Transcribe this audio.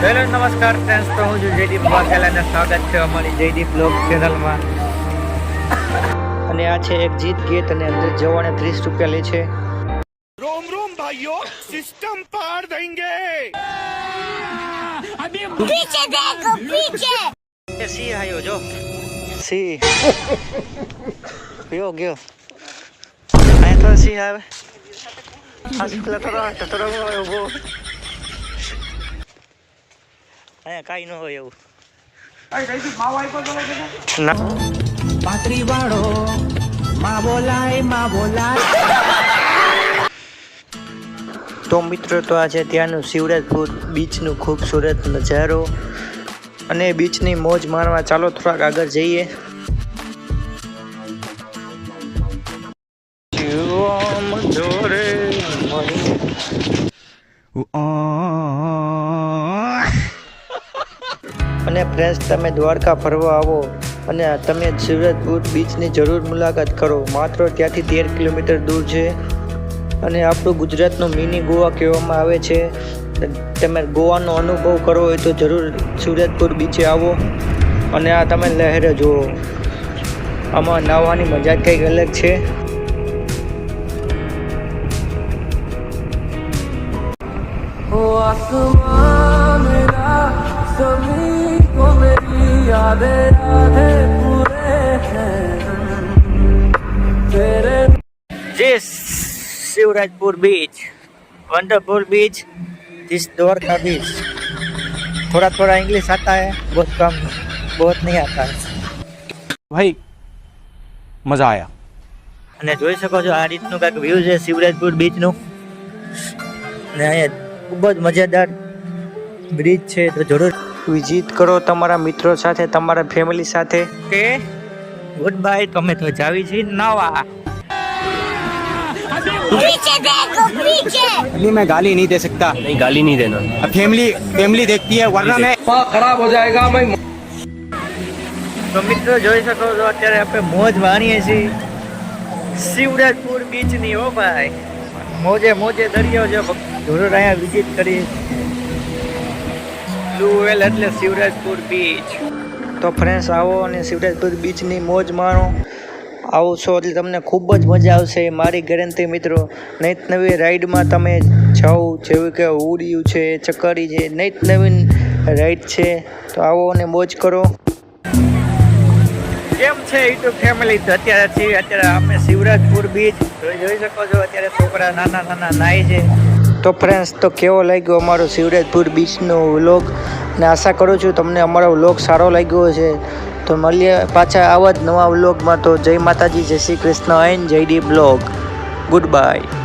Hello નમસ્કાર friends, તો હું છું જયદીપ વાઘેલા અને સ્વાગત છે અમારી જયદીપ બ્લોગ ચેનલમાં। અને આ છે એક્ઝિટ ગેટ અને અંદર જવાને 30 રૂપિયા લે છે। रोम रोम भाइयों, सिस्टम पार देंगे। पीछे देखो पीछे। સી આયો જો સી ગયો ગયો આ તો સી આવે આસકલા તરો ઉભો આ કાઈ ન હોય એવું ના પાતરી વાળો માં બોલાય તો મિત્રો, તો આ છે ત્યાંનું શિવરાજપુર બીચનું ખૂબસૂરત નજારો અને બીચની મોજ મારવા ચાલો થોડાક આગળ જઈએ। અને ફ્રેન્ડ્સ, તમે દ્વારકા ફરવા આવો અને તમે શિવરાજપુર બીચની જરૂર મુલાકાત કરો। માત્ર ત્યાંથી 13 કિલોમીટર દૂર છે અને આપણું ગુજરાતનું મિની ગોવા કહેવામાં આવે છે। તમે ગોવાનો અનુભવ કરવો હોય તો જરૂર શિવરાજપુર બીચે આવો અને આ તમે લહેરે જુઓ। આમાં નાહવાની મજા જ કંઈક અલગ છે। ओ आसमां मेरा सभी को मेरी यादें पूरे हैं तेरे। ये शिवराजपुर बीच, वंडरफुल बीच, दिस द्वारका बीच। थोड़ा थोड़ा इंग्लिश आता है, बहुत कम, बहुत नहीं आता है भाई मजा आया। અને જોઈ શકો છો આ રીતનું કાંઈક વ્યૂ છે શિવરાજપુર બીચનું ને અહીંયા ખૂબ જ મજેદાર બ્રિજ છે। તો જરૂર વિઝિટ કરો તમારા મિત્રો સાથે, તમારા ફેમિલી સાથે। કે ગુડ બાય, તમે તો જાવી છીએ નવા। पीछे देखो पीछे। अभी मैं गाली नहीं दे सकता। नहीं, गाली नहीं देना। अब फैमिली देखती है, वरना मैं खराब हो जाएगा भाई। તો મિત્રો જોઈ શકો છો અત્યારે આપણે મોજ માણીએ છીએ શિવરાજપુર બીચની। હો ભાઈ, મોજે મોજે દરિયો છે, જરૂર અહીંયા વિઝિટ કરી। બ્લુ વેલ એટલે શિવરાજપુર બીચ। તો ફ્રેન્ડ્સ, આવો અને શિવરાજપુર બીચની મોજ માણો। આવશો એટલે તમને ખૂબ જ મજા આવશે, મારી ગેરંટી મિત્રો। નવી નવી રાઈડમાં તમે જાઓ, જેવી કે ઉડિયું છે, ચકરી છે, નવીન રાઈડ છે। તો આવો અને મોજ કરો। કેમ છે યુટ્યુબ ફેમિલી? તો અત્યારે અમે શિવરાજપુર બીચ જોઈ શકો છો। અત્યારે છોકરા નાના નાના નાય છે। તો ફ્રેન્ડ્સ, તો કેવો લાગ્યો અમારો શિવરાજપુર બીચનો વ્લોગ? અને આશા કરું છું તમને અમારો વ્લોગ સારો લાગ્યો છે। તો મળીએ પાછા આવા જ નવા વ્લોગમાં। તો જય માતાજી, જય Shri Krishna and Jaydeep blog. Good bye.